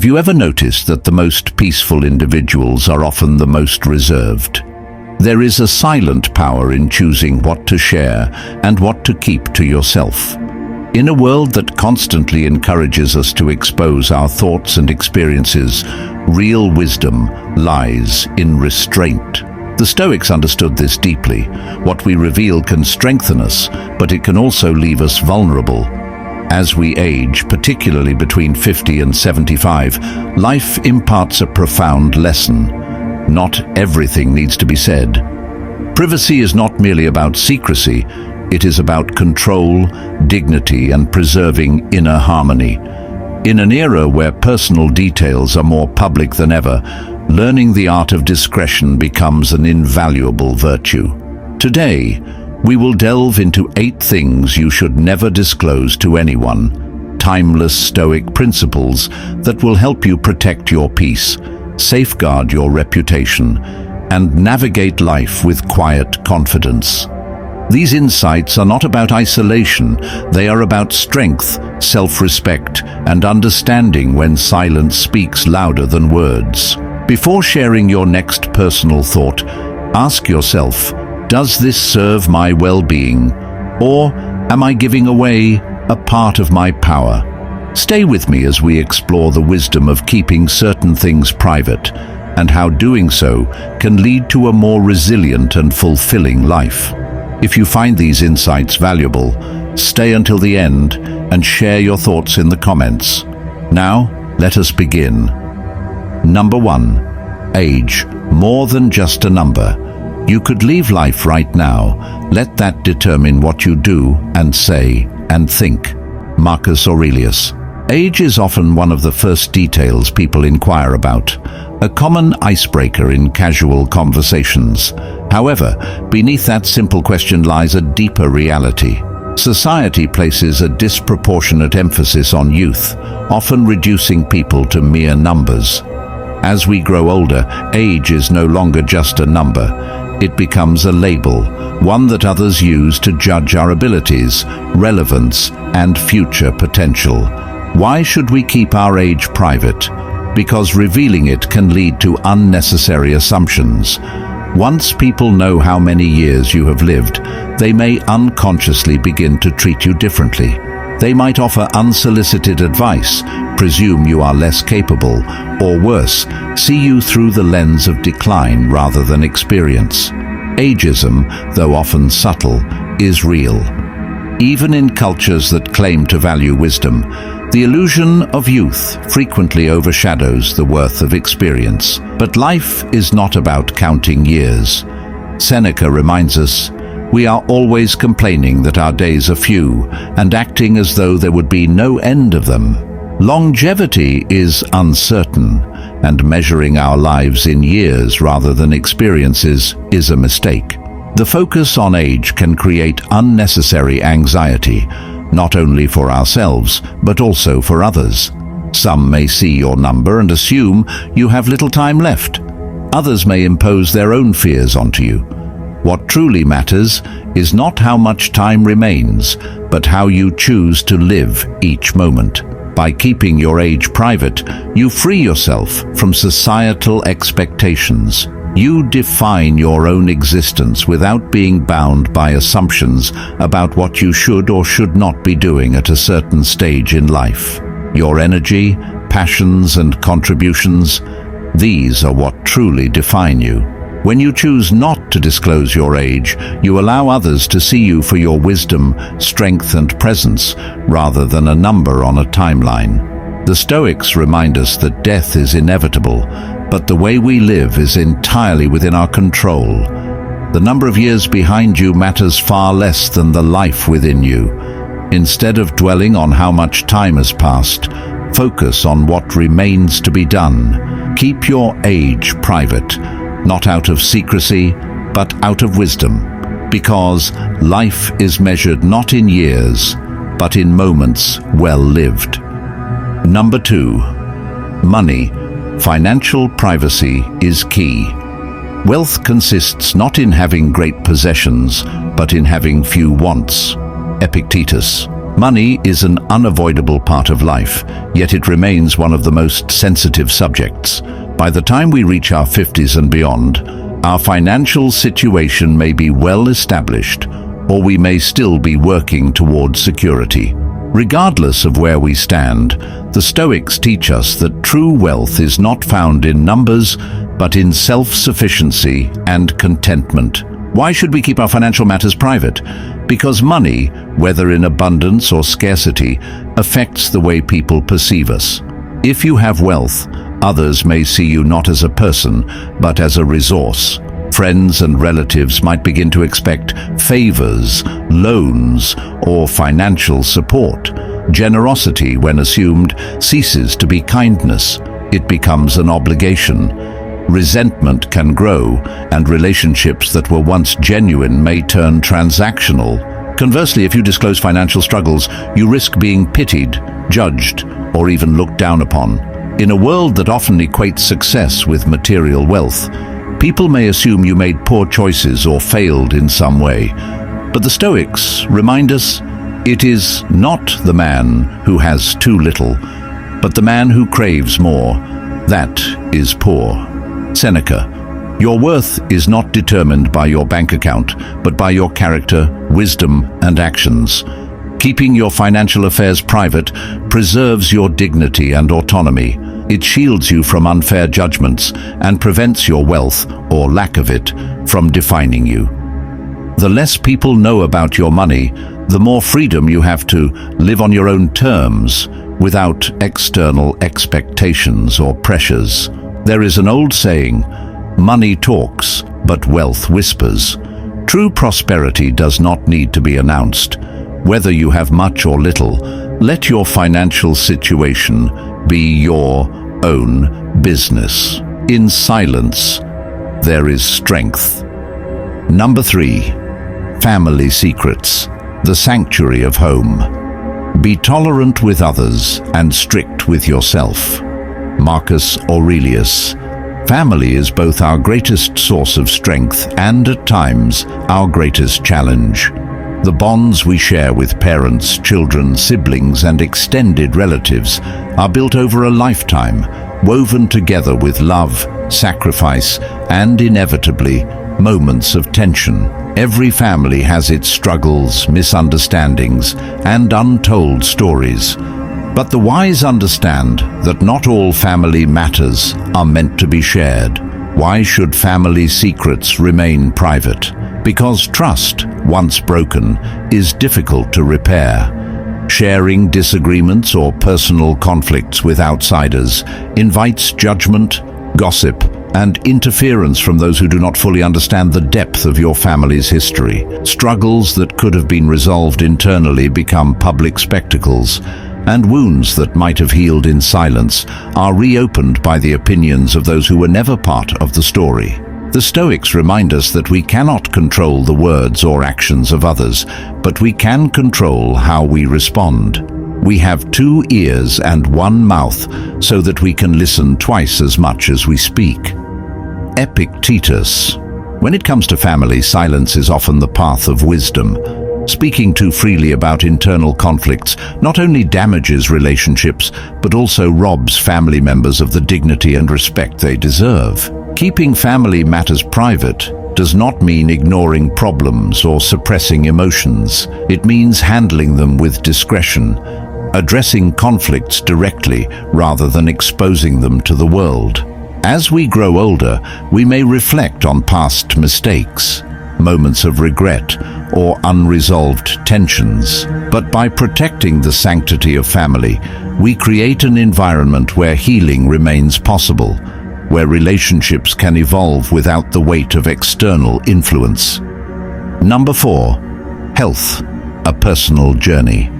Have you ever noticed that the most peaceful individuals are often the most reserved? There is a silent power in choosing what to share and what to keep to yourself. In a world that constantly encourages us to expose our thoughts and experiences, real wisdom lies in restraint. The Stoics understood this deeply. What we reveal can strengthen us, but it can also leave us vulnerable. As we age, particularly between 50 and 75, life imparts a profound lesson. Not everything needs to be said. Privacy is not merely about secrecy, it is about control, dignity, and preserving inner harmony. In an era where personal details are more public than ever, learning the art of discretion becomes an invaluable virtue. Today, we will delve into 8 things you should never disclose to anyone, timeless Stoic principles that will help you protect your peace, safeguard your reputation, and navigate life with quiet confidence. These insights are not about isolation, they are about strength, self-respect, and understanding when silence speaks louder than words. Before sharing your next personal thought, ask yourself, does this serve my well-being, or am I giving away a part of my power? Stay with me as we explore the wisdom of keeping certain things private, and how doing so can lead to a more resilient and fulfilling life. If you find these insights valuable, stay until the end and share your thoughts in the comments. Now, let us begin. Number 1. Age, more than just a number. You could leave life right now. Let that determine what you do and say and think. Marcus Aurelius. Age is often one of the first details people inquire about, a common icebreaker in casual conversations. However, beneath that simple question lies a deeper reality. Society places a disproportionate emphasis on youth, often reducing people to mere numbers. As we grow older, age is no longer just a number. It becomes a label, one that others use to judge our abilities, relevance, and future potential. Why should we keep our age private? Because revealing it can lead to unnecessary assumptions. Once people know how many years you have lived, they may unconsciously begin to treat you differently. They might offer unsolicited advice, presume you are less capable, or worse, see you through the lens of decline rather than experience. Ageism, though often subtle, is real. Even in cultures that claim to value wisdom, the illusion of youth frequently overshadows the worth of experience. But life is not about counting years. Seneca reminds us, we are always complaining that our days are few and acting as though there would be no end of them. Longevity is uncertain, and measuring our lives in years rather than experiences is a mistake. The focus on age can create unnecessary anxiety, not only for ourselves, but also for others. Some may see your number and assume you have little time left. Others may impose their own fears onto you. What truly matters is not how much time remains, but how you choose to live each moment. By keeping your age private, you free yourself from societal expectations. You define your own existence without being bound by assumptions about what you should or should not be doing at a certain stage in life. Your energy, passions, and contributions, these are what truly define you. When you choose not to disclose your age, you allow others to see you for your wisdom, strength, and presence, rather than a number on a timeline. The Stoics remind us that death is inevitable, but the way we live is entirely within our control. The number of years behind you matters far less than the life within you. Instead of dwelling on how much time has passed, focus on what remains to be done. Keep your age private, not out of secrecy, but out of wisdom, because life is measured not in years, but in moments well lived. Number 2. Money. Financial privacy is key. Wealth consists not in having great possessions, but in having few wants. Epictetus. Money is an unavoidable part of life, yet it remains one of the most sensitive subjects. By the time we reach our 50s and beyond, our financial situation may be well established, or we may still be working towards security. Regardless of where we stand, the Stoics teach us that true wealth is not found in numbers, but in self-sufficiency and contentment. Why should we keep our financial matters private? Because money, whether in abundance or scarcity, affects the way people perceive us. If you have wealth, others may see you not as a person, but as a resource. Friends and relatives might begin to expect favors, loans, or financial support. Generosity, when assumed, ceases to be kindness. It becomes an obligation. Resentment can grow, and relationships that were once genuine may turn transactional. Conversely, if you disclose financial struggles, you risk being pitied, judged, or even looked down upon. In a world that often equates success with material wealth, people may assume you made poor choices or failed in some way. But the Stoics remind us, it is not the man who has too little, but the man who craves more. That is poor. Seneca, your worth is not determined by your bank account, but by your character, wisdom, and actions. Keeping your financial affairs private preserves your dignity and autonomy. It shields you from unfair judgments and prevents your wealth, or lack of it, from defining you. The less people know about your money, the more freedom you have to live on your own terms, without external expectations or pressures. There is an old saying, money talks, but wealth whispers. True prosperity does not need to be announced. Whether you have much or little, let your financial situation be your own business. In silence, there is strength. Number 3, family secrets, the sanctuary of home. Be tolerant with others and strict with yourself. Marcus Aurelius. Family is both our greatest source of strength and, at times, our greatest challenge. The bonds we share with parents, children, siblings, and extended relatives are built over a lifetime, woven together with love, sacrifice, and inevitably, moments of tension. Every family has its struggles, misunderstandings, and untold stories. But the wise understand that not all family matters are meant to be shared. Why should family secrets remain private? Because trust, once broken, is difficult to repair. Sharing disagreements or personal conflicts with outsiders invites judgment, gossip, and interference from those who do not fully understand the depth of your family's history. Struggles that could have been resolved internally become public spectacles, and wounds that might have healed in silence are reopened by the opinions of those who were never part of the story. The Stoics remind us that we cannot control the words or actions of others, but we can control how we respond. We have 2 ears and 1 mouth, so that we can listen twice as much as we speak. Epictetus. When it comes to family, silence is often the path of wisdom. Speaking too freely about internal conflicts not only damages relationships, but also robs family members of the dignity and respect they deserve. Keeping family matters private does not mean ignoring problems or suppressing emotions. It means handling them with discretion, addressing conflicts directly rather than exposing them to the world. As we grow older, we may reflect on past mistakes, moments of regret, or unresolved tensions. But by protecting the sanctity of family, we create an environment where healing remains possible, where relationships can evolve without the weight of external influence. Number 4, health, a personal journey.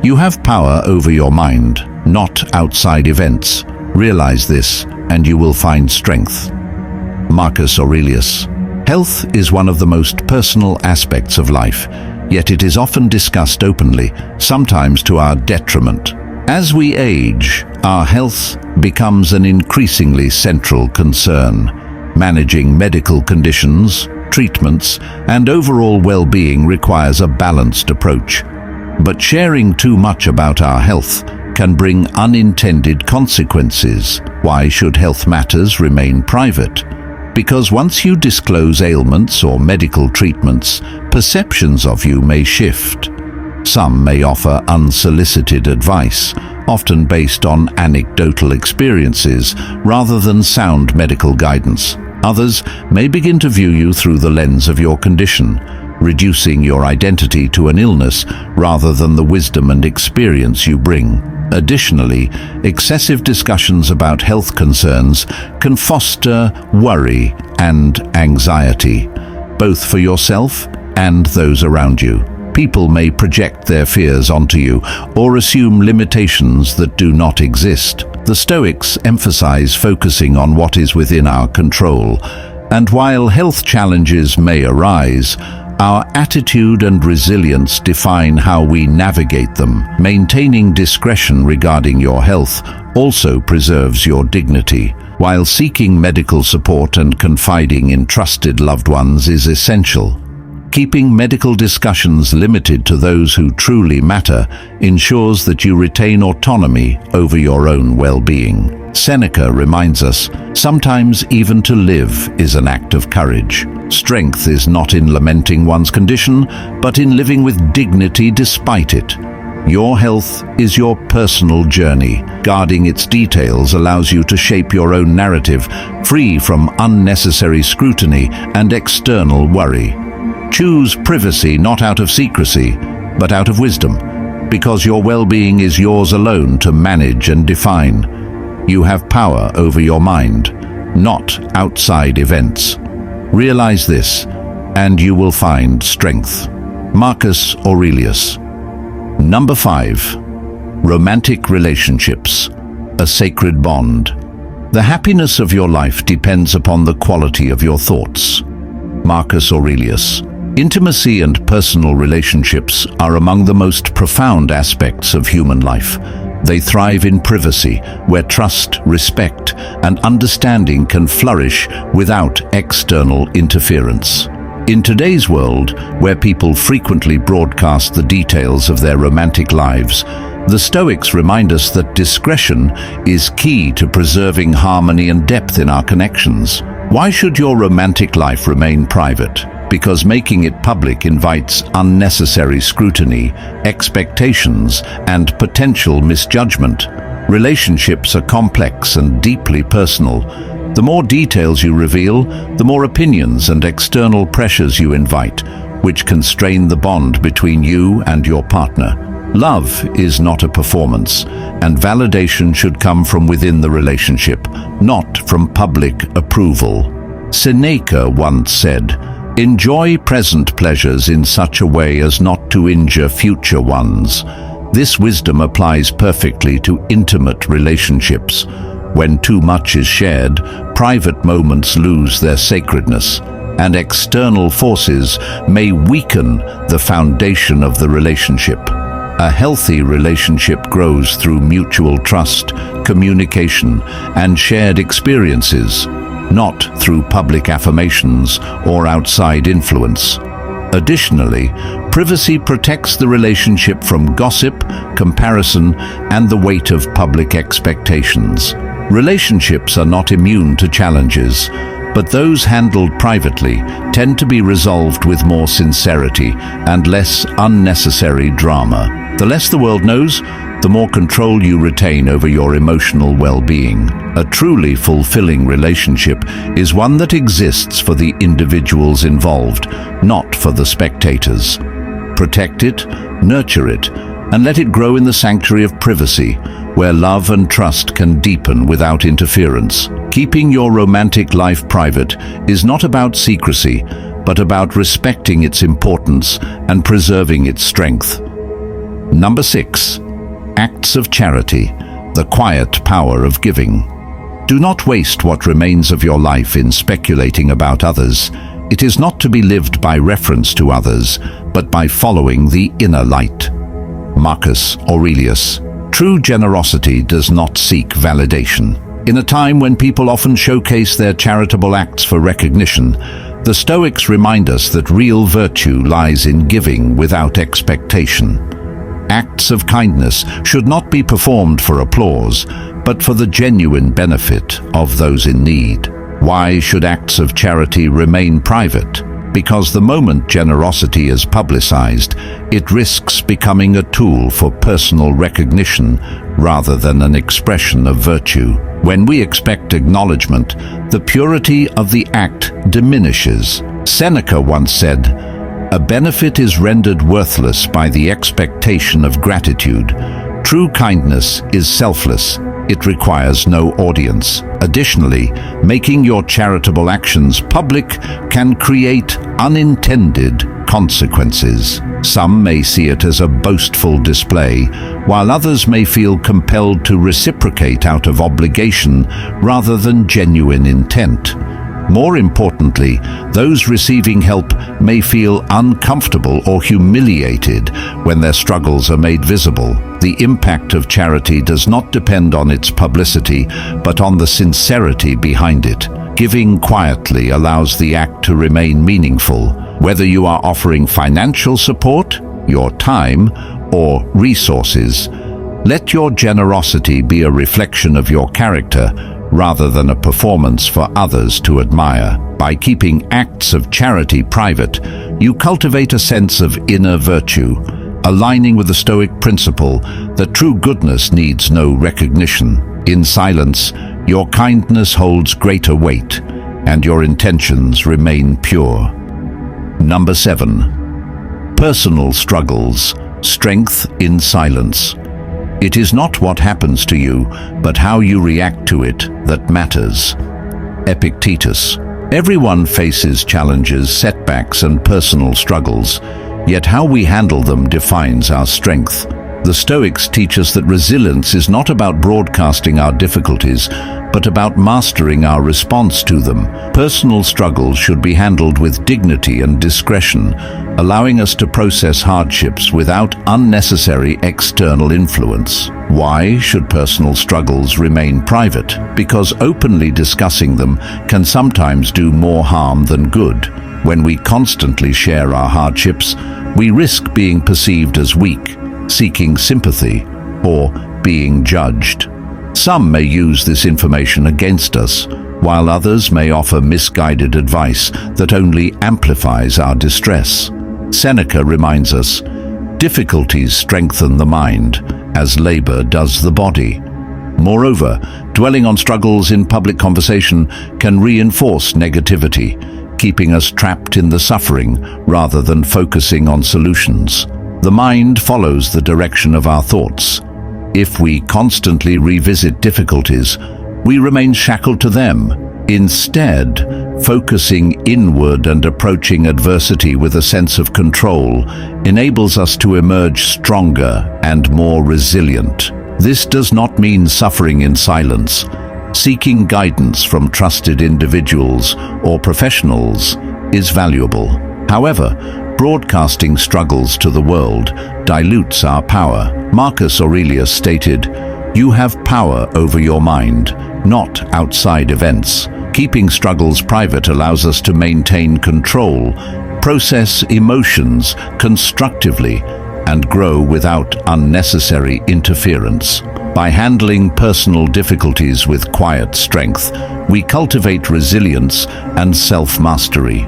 You have power over your mind, not outside events. Realize this, and you will find strength. Marcus Aurelius. Health is one of the most personal aspects of life, yet it is often discussed openly, sometimes to our detriment. As we age, our health becomes an increasingly central concern. Managing medical conditions, treatments, and overall well-being requires a balanced approach. But sharing too much about our health can bring unintended consequences. Why should health matters remain private? Because once you disclose ailments or medical treatments, perceptions of you may shift. Some may offer unsolicited advice, often based on anecdotal experiences rather than sound medical guidance. Others may begin to view you through the lens of your condition, reducing your identity to an illness rather than the wisdom and experience you bring. Additionally, excessive discussions about health concerns can foster worry and anxiety, both for yourself and those around you. People may project their fears onto you or assume limitations that do not exist. The Stoics emphasize focusing on what is within our control, and while health challenges may arise, our attitude and resilience define how we navigate them. Maintaining discretion regarding your health also preserves your dignity, while seeking medical support and confiding in trusted loved ones is essential. Keeping medical discussions limited to those who truly matter ensures that you retain autonomy over your own well-being. Seneca reminds us, sometimes even to live is an act of courage. Strength is not in lamenting one's condition, but in living with dignity despite it. Your health is your personal journey. Guarding its details allows you to shape your own narrative, free from unnecessary scrutiny and external worry. Choose privacy not out of secrecy, but out of wisdom, because your well-being is yours alone to manage and define. You have power over your mind, not outside events. Realize this, and you will find strength. Marcus Aurelius. Number 5. Romantic relationships, a sacred bond. The happiness of your life depends upon the quality of your thoughts. Marcus Aurelius. Intimacy and personal relationships are among the most profound aspects of human life. They thrive in privacy, where trust, respect, and understanding can flourish without external interference. In today's world, where people frequently broadcast the details of their romantic lives, the Stoics remind us that discretion is key to preserving harmony and depth in our connections. Why should your romantic life remain private? Because making it public invites unnecessary scrutiny, expectations, and potential misjudgment. Relationships are complex and deeply personal. The more details you reveal, the more opinions and external pressures you invite, which can strain the bond between you and your partner. Love is not a performance, and validation should come from within the relationship, not from public approval. Seneca once said, "Enjoy present pleasures in such a way as not to injure future ones." This wisdom applies perfectly to intimate relationships. When too much is shared, private moments lose their sacredness, and external forces may weaken the foundation of the relationship. A healthy relationship grows through mutual trust, communication, and shared experiences, not through public affirmations or outside influence. Additionally, privacy protects the relationship from gossip, comparison, and the weight of public expectations. Relationships are not immune to challenges, but those handled privately tend to be resolved with more sincerity and less unnecessary drama. The less the world knows, the more control you retain over your emotional well-being. A truly fulfilling relationship is one that exists for the individuals involved, not for the spectators. Protect it, nurture it, and let it grow in the sanctuary of privacy, where love and trust can deepen without interference. Keeping your romantic life private is not about secrecy, but about respecting its importance and preserving its strength. Number 6. Acts of charity, the quiet power of giving. Do not waste what remains of your life in speculating about others. It is not to be lived by reference to others, but by following the inner light. Marcus Aurelius. True generosity does not seek validation. In a time when people often showcase their charitable acts for recognition, the Stoics remind us that real virtue lies in giving without expectation. Acts of kindness should not be performed for applause, but for the genuine benefit of those in need. Why should acts of charity remain private? Because the moment generosity is publicized, it risks becoming a tool for personal recognition rather than an expression of virtue. When we expect acknowledgement, the purity of the act diminishes. Seneca once said, "A benefit is rendered worthless by the expectation of gratitude. True kindness is selfless. It requires no audience." Additionally, making your charitable actions public can create unintended consequences. Some may see it as a boastful display, while others may feel compelled to reciprocate out of obligation rather than genuine intent. More importantly, those receiving help may feel uncomfortable or humiliated when their struggles are made visible. The impact of charity does not depend on its publicity, but on the sincerity behind it. Giving quietly allows the act to remain meaningful. Whether you are offering financial support, your time, or resources, let your generosity be a reflection of your character rather than a performance for others to admire. By keeping acts of charity private, you cultivate a sense of inner virtue, aligning with the Stoic principle that true goodness needs no recognition. In silence, your kindness holds greater weight, and your intentions remain pure. Number 7. Personal struggles, strength in silence. It is not what happens to you, but how you react to it that matters. Epictetus. Everyone faces challenges, setbacks, and personal struggles, yet how we handle them defines our strength. The Stoics teach us that resilience is not about broadcasting our difficulties, but about mastering our response to them. Personal struggles should be handled with dignity and discretion, allowing us to process hardships without unnecessary external influence. Why should personal struggles remain private? Because openly discussing them can sometimes do more harm than good. When we constantly share our hardships, we risk being perceived as weak, seeking sympathy, or being judged. Some may use this information against us, while others may offer misguided advice that only amplifies our distress. Seneca reminds us, difficulties strengthen the mind, as labor does the body. Moreover, dwelling on struggles in public conversation can reinforce negativity, keeping us trapped in the suffering rather than focusing on solutions. The mind follows the direction of our thoughts. If we constantly revisit difficulties, we remain shackled to them. Instead, focusing inward and approaching adversity with a sense of control enables us to emerge stronger and more resilient. This does not mean suffering in silence. Seeking guidance from trusted individuals or professionals is valuable. However, broadcasting struggles to the world dilutes our power. Marcus Aurelius stated, "You have power over your mind, not outside events." Keeping struggles private allows us to maintain control, process emotions constructively, and grow without unnecessary interference. By handling personal difficulties with quiet strength, we cultivate resilience and self-mastery.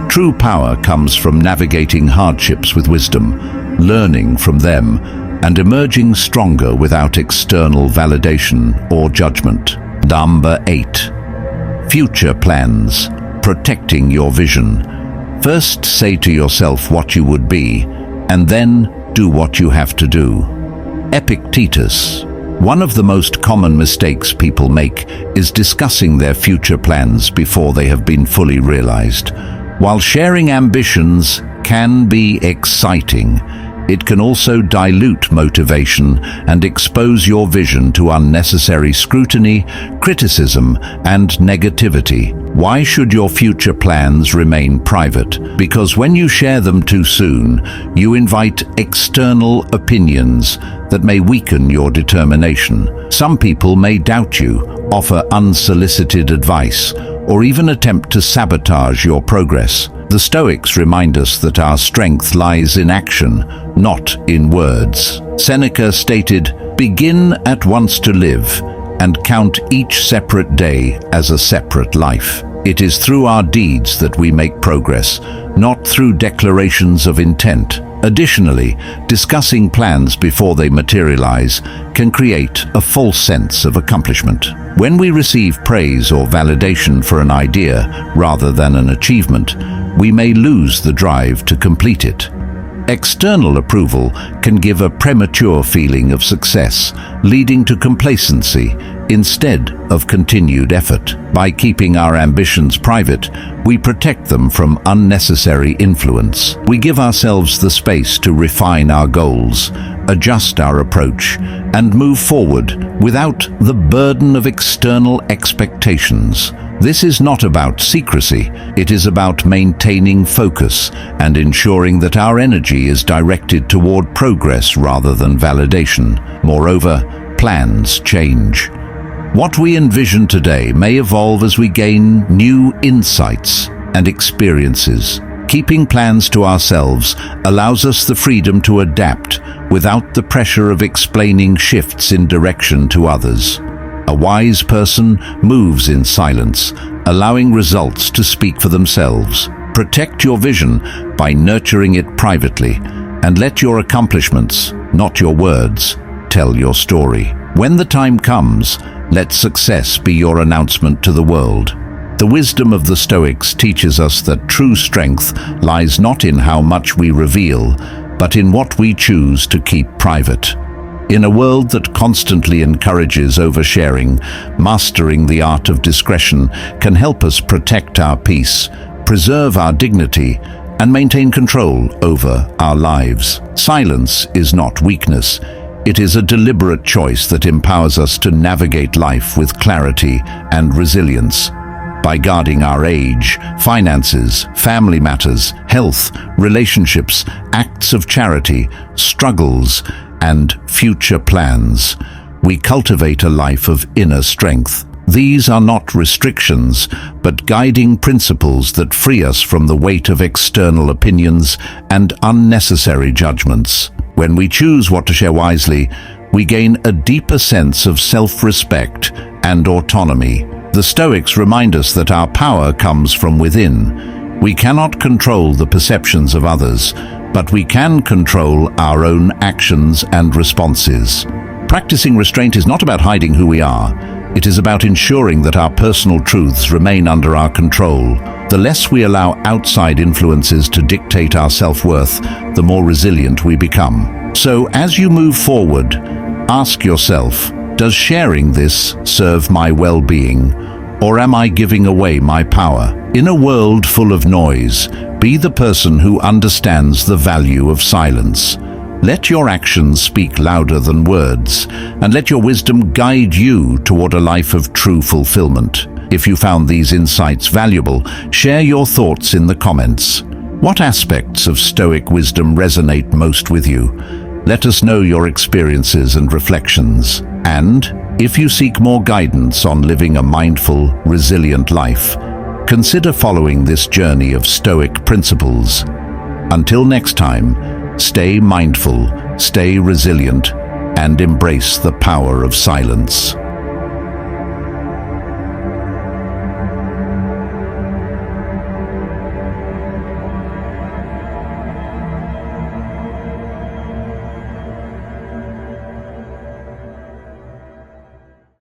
True power comes from navigating hardships with wisdom, learning from them, and emerging stronger without external validation or judgment. Number 8. Future plans, protecting your vision. First, say to yourself what you would be, and then do what you have to do. Epictetus. One of the most common mistakes people make is discussing their future plans before they have been fully realized. While sharing ambitions can be exciting, it can also dilute motivation and expose your vision to unnecessary scrutiny, criticism, and negativity. Why should your future plans remain private? Because when you share them too soon, you invite external opinions that may weaken your determination. Some people may doubt you, offer unsolicited advice, or even attempt to sabotage your progress. The Stoics remind us that our strength lies in action, not in words. Seneca stated, "Begin at once to live, and count each separate day as a separate life." It is through our deeds that we make progress, not through declarations of intent. Additionally, discussing plans before they materialize can create a false sense of accomplishment. When we receive praise or validation for an idea rather than an achievement, we may lose the drive to complete it. External approval can give a premature feeling of success, leading to complacency instead of continued effort. By keeping our ambitions private, we protect them from unnecessary influence. We give ourselves the space to refine our goals, adjust our approach, and move forward without the burden of external expectations. This is not about secrecy, it is about maintaining focus and ensuring that our energy is directed toward progress rather than validation. Moreover, plans change. What we envision today may evolve as we gain new insights and experiences. Keeping plans to ourselves allows us the freedom to adapt without the pressure of explaining shifts in direction to others. A wise person moves in silence, allowing results to speak for themselves. Protect your vision by nurturing it privately, and let your accomplishments, not your words, tell your story. When the time comes, let success be your announcement to the world. The wisdom of the Stoics teaches us that true strength lies not in how much we reveal, but in what we choose to keep private. In a world that constantly encourages oversharing, mastering the art of discretion can help us protect our peace, preserve our dignity, and maintain control over our lives. Silence is not weakness. It is a deliberate choice that empowers us to navigate life with clarity and resilience. By guarding our age, finances, family matters, health, relationships, acts of charity, struggles, and future plans, we cultivate a life of inner strength. These are not restrictions, but guiding principles that free us from the weight of external opinions and unnecessary judgments. When we choose what to share wisely, we gain a deeper sense of self-respect and autonomy. The Stoics remind us that our power comes from within. We cannot control the perceptions of others, but we can control our own actions and responses. Practicing restraint is not about hiding who we are. It is about ensuring that our personal truths remain under our control. The less we allow outside influences to dictate our self-worth, the more resilient we become. So, as you move forward, ask yourself, does sharing this serve my well-being, or am I giving away my power? In a world full of noise, be the person who understands the value of silence. Let your actions speak louder than words, and let your wisdom guide you toward a life of true fulfillment. If you found these insights valuable, share your thoughts in the comments. What aspects of Stoic wisdom resonate most with you? Let us know your experiences and reflections. And, if you seek more guidance on living a mindful, resilient life, consider following this journey of Stoic principles. Until next time, stay mindful, stay resilient, and embrace the power of silence.